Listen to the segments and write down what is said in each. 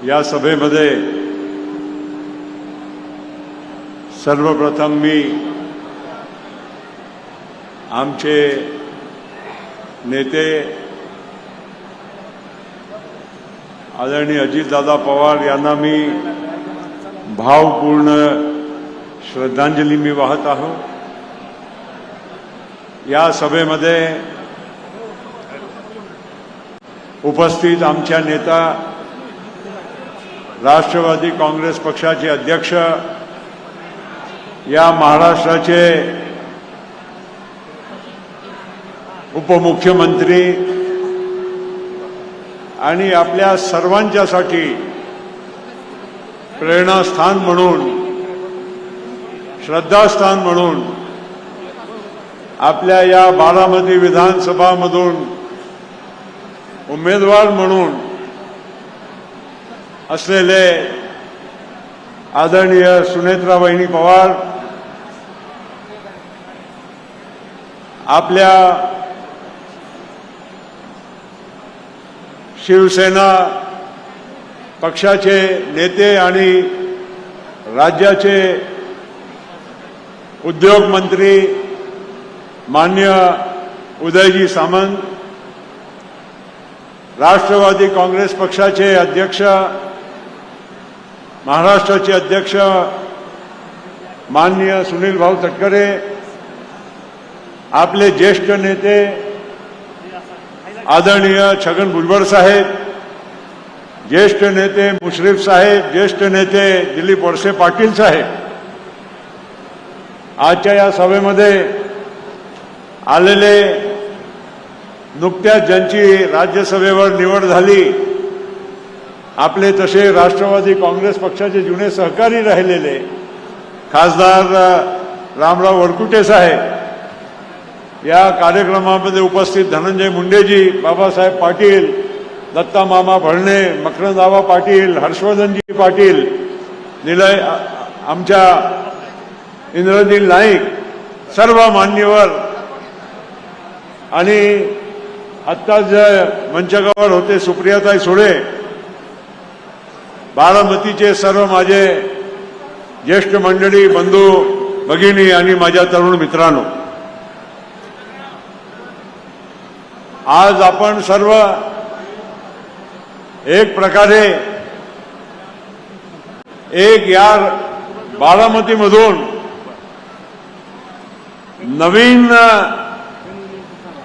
या सभेमध्ये सर्वप्रथम मी आमचे नेते आदरणीय अजितदादा पवार यांना मी भावपूर्ण श्रद्धांजली मी वाहत आहोत। या सभेमध्ये उपस्थित आमच्या नेता राष्ट्रवादी काँग्रेस पक्षाचे अध्यक्ष, या महाराष्ट्राचे उपमुख्यमंत्री आणि आपल्या सर्वांच्यासाठी प्रेरणास्थान म्हणून, श्रद्धास्थान म्हणून आपल्या या बारामती विधानसभामधून उमेदवार म्हणून असलेले आदरणीय सुनेत्राबाई पवार, आपल्या शिवसेना पक्षाचे नेते आणि राज्याचे उद्योग मंत्री माननीय उदयजी सामंत, राष्ट्रवादी काँग्रेस पक्षाचे अध्यक्ष, महाराष्ट्राचे अध्यक्ष माननीय सुनील भाऊ तटकरे, आपले ज्येष्ठ नेते आदरणीय छगन भुजबळ साहेब, ज्येष्ठ नेते मुश्रीफ साहेब, ज्येष्ठ नेते दिलीप वळसे पाटील साहेब, आजच्या या सभेमध्ये आलेले नुकत्याच ज्यांची राज्यसभेवर निवड झाली, आपले तसे राष्ट्रवादी काँग्रेस पक्षाचे जुने सहकारी राहिलेले खासदार रामराव वरकुटे साहेब, या कार्यक्रमामध्ये उपस्थित धनंजय मुंडेजी, बाबासाहेब पाटील, दत्ता मामा भळणे, मकरंदाबा पाटील, हर्षवर्धनजी पाटील, निलय आमच्या इंद्रनील नाईक, सर्व मान्यवर आणि आत्ता जे मंचकावर होते सुप्रियाताई सुळे, बारामतीचे सर्व माझे ज्येष्ठ मंडळी, बंधू भगिनी आणि माझ्या तरुण मित्रांनो, आज आपण सर्व एक प्रकारे एक या बारामतीमधून नवीन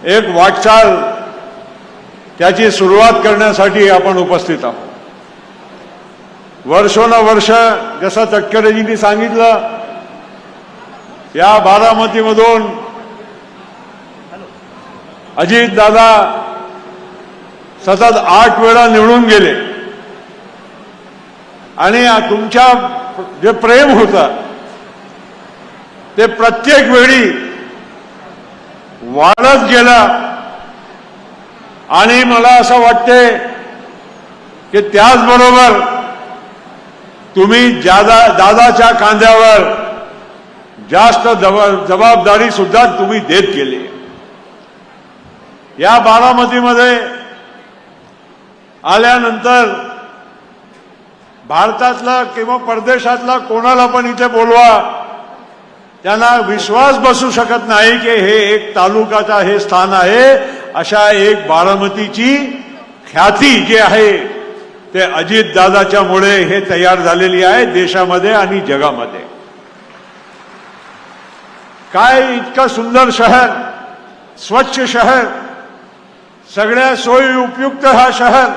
एक वाटचाल त्याची सुरुवात करण्यासाठी आपण उपस्थित आहोत। वर्षोनवर्ष जसं तटकरेजींनी सांगितलं, या बारामतीमधून अजितदादा सतत 8 वेळा निवडून गेले आणि तुमच्या जे प्रेम होतं ते प्रत्येक वेळी वाढत गेलं आणि मला असं वाटते की त्याचबरोबर तुम्ही दादाच्या खांद्यावर जास्त जबाबदारी सुद्धा तुम्ही देत गेली। या बारामतीमध्ये आल्यानंतर भारतातला किंवा परदेशातला कोणाला पण इथे बोलवा, त्यांना विश्वास बसू शकत नाही की हे एक तालुकाचा हे स्थान आहे। अशा एक बारामतीची ख्याती जी आहे ते अजितदादाच्यामुळे हे तयार झालेली आहे देशामध्ये आणि जगामध्ये। काय इतकं सुंदर शहर, स्वच्छ शहर, सगळ्या सोयी उपयुक्त हा शहर,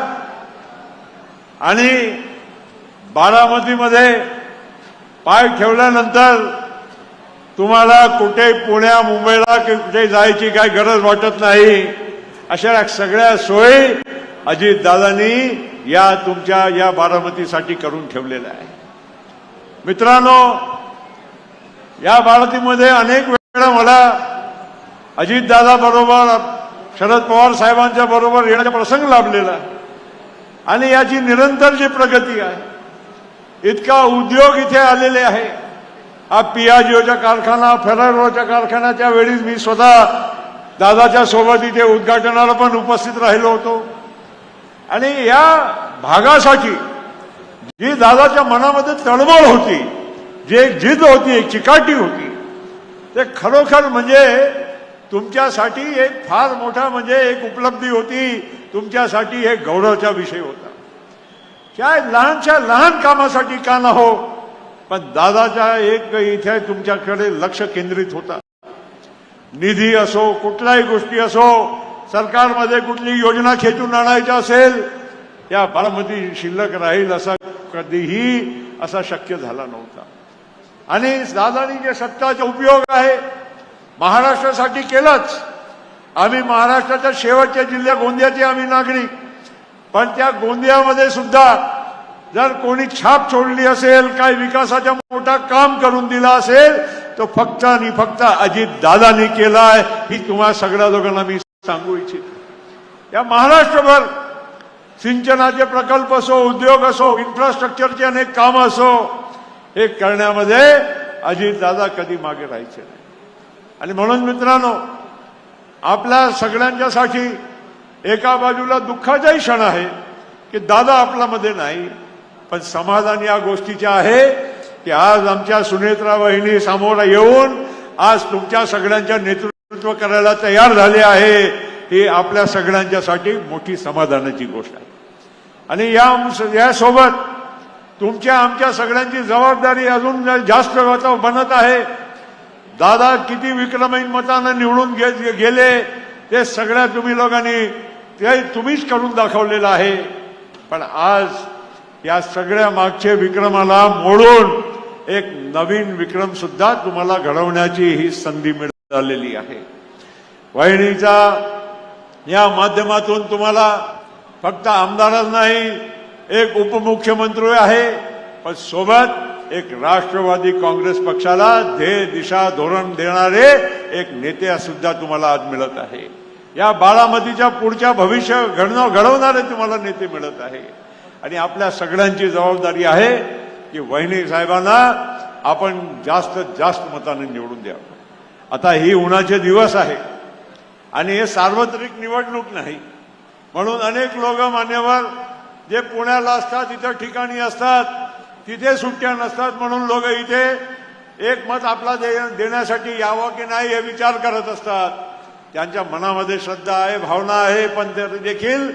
आणि बारामतीमध्ये पाय ठेवल्यानंतर तुम्हाला कुठे पुण्या मुंबईला कुठे जायची काही गरज वाटत नाही। अशा सगळ्या सोयी अजितदादांनी या तुमच्या या बारामतीसाठी करून ठेवलेल्या आहे। मित्रांनो, या बारामतीमध्ये अनेक वेळा मला अजितदादा बरोबर, शरद पवार साहेबांच्या बरोबर येण्याचा प्रसंग लाभलेला आणि याची निरंतर जी प्रगती आहे, इतका उद्योग इथे आलेले आहे। हा पियाजीओचा कारखाना, फेरारोचा कारखान्याच्या वेळी मी स्वतः दादाच्या सोबत इथे उद्घाटनाला पण उपस्थित राहिलो होतो आणि या भागासाठी जी दादाच्या मनामध्ये तळमळ होती, जी एक जिद होती, एक चिकाटी होती, ते खरोखर म्हणजे तुमच्यासाठी एक फार मोठा म्हणजे एक उपलब्धी होती, तुमच्यासाठी एक गौरवाचा विषय होता. काय लहानच्या लहान कामासाठी का न हो, पण दादाच्या एक इथे तुमच्याकडे लक्ष केंद्रित होता. निधी असो, कुठल्याही गोष्टी असो, सरकारमध्ये कुठली योजना खेचून आणायची असेल, त्या बारामती शिल्लक राहील असा कधीही असा शक्य झाला नव्हता. आणि दादानी जे सत्ताचा उपयोग आहे महाराष्ट्रासाठी केलाच. आम्ही महाराष्ट्राच्या शेवटच्या जिल्ह्या गोंदियाचे आम्ही नागरिक, पण त्या गोंदियामध्ये सुद्धा जर कोणी छाप सोडली असेल, काही विकासाचा मोठा काम करून दिला असेल, तो फक्त आणि फक्त अजित दादांनी केलाय, ही तुम्हा सगळ्या लोकांना मी सांगू इच्छितो. या महाराष्ट्रभर सिंचनाचे प्रकल्प असो, उद्योग असो, इन्फ्रास्ट्रक्चरचे अनेक काम असो, हे करण्यामध्ये अजित दादा कधी मागे राहायचे नाही. आणि म्हणून मित्रांनो, आपल्या सगळ्यांच्यासाठी एका बाजूला दुःखाचाही क्षण आहे की दादा आपल्यामध्ये नाही, पण समाधान या गोष्टीचे आहे की आज आमच्या सुनेत्रा वहिनी समोर येऊन आज तुमच्या सगळ्यांच्या नेतृत्व करायला तयार झाले आहे. ही आपल्या सगळ्यांच्यासाठी मोठी समाधानाची गोष्ट आहे. आणि यासोबत तुमच्या आमच्या सगळ्यांची जबाबदारी अजून जास्त बनत आहे. दादा किती विक्रमी मतानं निवडून गेले ते सगळ्या तुम्ही लोकांनी ते तुम्हीच करून दाखवलेलं आहे. पण आज या सगळ्या मागचे विक्रमाला मोडून एक नवीन विक्रम सुद्धा तुम्हाला घडवण्याची ही संधी मिळालेली आहे. वहिनीचा या माध्यमातून तुम्हाला फक्त आमदारच नाही, एक उपमुख्यमंत्री आहे, पण सोबत एक राष्ट्रवादी काँग्रेस पक्षाला ध्येय दिशा धोरण देणारे एक नेते सुद्धा तुम्हाला आज मिळत आहे. या बारामतीच्या पुढच्या भविष्य घडवणारे तुम्हाला नेते मिळत आहे. आणि आपल्या सगळ्यांची जबाबदारी आहे की वहिनी साहेबांना आपण जास्तीत जास्त मताने निवडून द्यावं. आता ही उन्हाचे दिवस आहे आणि हे सार्वत्रिक निवडणूक नाही, म्हणून अनेक लोक मान्यवर जे पुण्याला असतात, इतर ठिकाणी असतात, तिथे सुट्ट्या नसतात, म्हणून लोक इथे एक मत आपला देण्यासाठी यावं की नाही हे विचार करत असतात. त्यांच्या मनामध्ये श्रद्धा आहे, भावना आहे, पण ते देखील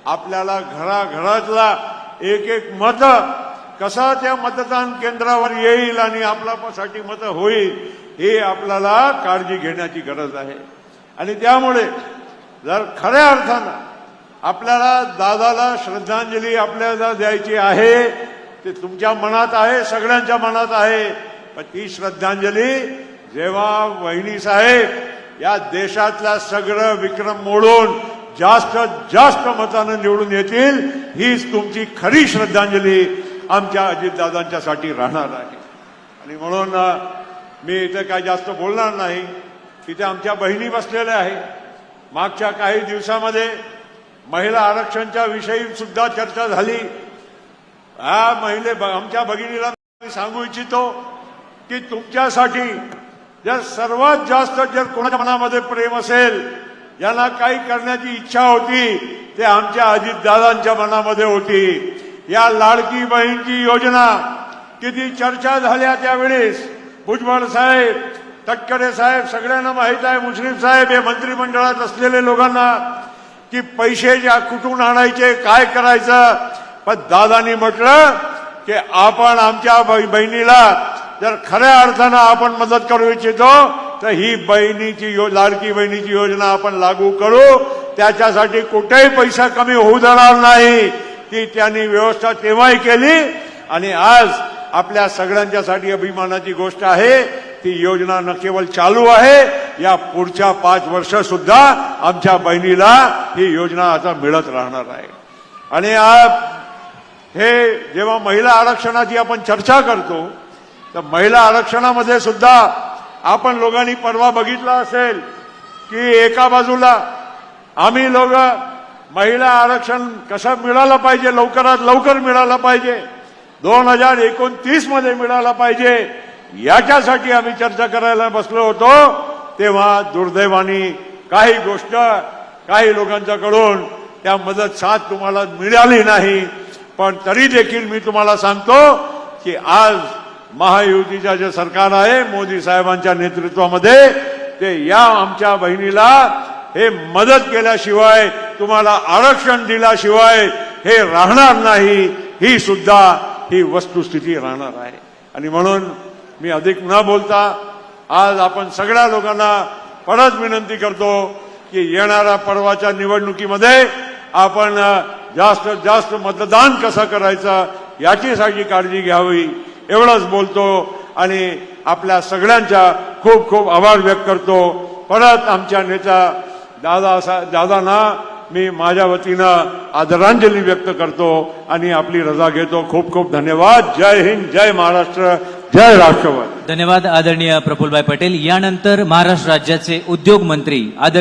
आपल्याला घराघरातला एक एक मत कसा त्या मतदान केंद्रावर येईल आणि आपल्यासाठी मत होईल हे आपल्याला काळजी घेण्याची गरज आहे. आणि त्यामुळे जर खऱ्या अर्थानं आपल्याला दादाला श्रद्धांजली आपल्याला द्यायची आहे, ते तुमच्या मनात आहे, सगळ्यांच्या मनात आहे. पण ती श्रद्धांजली जेव्हा वहिनी साहेब या देशातला सगळं विक्रम मोडून जास्तीत जास्त मतानं निवडून येतील, हीच तुमची खरी श्रद्धांजली आमच्या अजितदादांच्यासाठी राहणार आहे. आणि म्हणून मी इथे काय जास्त बोलणार नाही. तिथे आमच्या बहिणी बसलेल्या आहे. मागच्या काही दिवसामध्ये महिला आरक्षणच्या विषयी सुद्धा चर्चा झाली. आमच्या भगिनीला मी सांगू इच्छितो की तुमच्यासाठी जर सर्वात जास्त जर कोणाच्या मनामध्ये प्रेम असेल, यांना काही करण्याची इच्छा होती, ते आमच्या अजितदादांच्या मनामध्ये होती. या लाडकी बहीणची योजना किती चर्चा झाल्या त्यावेळेस. भुजबळ साहेब, तटकरे साहेब, सगळ्यांना माहित आहे, मुश्रीफ साहेब, हे मंत्रिमंडळात असलेले लोकांना की पैसे ज्या कुठून आणायचे, काय करायचं. पण दादांनी म्हटलं की आपण आमच्या बहिणीला जर खऱ्या अर्थानं आपण मदत करू इच्छितो तर ही लाडकी बहिणीची योजना आपण लागू करू. त्याच्यासाठी कुठेही पैसा कमी होऊ देणार नाही. ती त्यांनी व्यवस्था तेव्हाही केली आणि आज आपल्या सगळ्यांच्यासाठी अभिमानाची गोष्ट आहे. ती योजना न केवळ चालू आहे, या पुढच्या 5 वर्ष सुद्धा आमच्या बहिणीला ही योजना आता मिळत राहणार आहे. आणि हे जेव्हा महिला आरक्षणाची आपण चर्चा करतो तर महिला आरक्षणामध्ये सुद्धा आपण लोकांनी परवा बघितलं असेल की एका बाजूला आम्ही लोक महिला आरक्षण कसं मिळालं पाहिजे, लवकरात लवकर मिळालं पाहिजे, 2029 मध्ये मिळालं पाहिजे, याच्यासाठी आम्ही चर्चा करायला बसलो होतो. तेव्हा दुर्दैवाने काही लोकांच्याकडून त्या मदत साथ तुम्हाला मिळाली नाही. पण तरी देखील मी तुम्हाला सांगतो की आज महायुतीचं जे सरकार आहे मोदी साहेबांच्या नेतृत्वामध्ये ते या आमच्या बहिणीला हे मदत केल्याशिवाय तुम्हाला आरक्षण दिल्याशिवाय हे राहणार नाही, ही सुद्धा ही वस्तुस्थिती राहणार आहे। आणि म्हणून मी अधिक न बोलता आज आपण सगळ्या लोकांना परत विनंती करतो की येणाऱ्या परवाच्या निवडणुकीमध्ये आपण जास्तीत जास्त मतदान कसं करायचं याची काळजी घ्यावी, एवढंच बोलतो आणि आपल्या सगळ्यांच्या खूप खूप आभार व्यक्त करतो। परत आमच्या नेत्या दादांना मी माझ्या वतीनं आदरांजली व्यक्त करतो आणि आपली रजा घेतो। खूप खूप धन्यवाद। जय हिंद, जय महाराष्ट्र, जय राष्ट्रवादी। धन्यवाद आदरणीय प्रफुल्लभाई पटेल। यानंतर महाराष्ट्र राज्याचे उद्योग मंत्री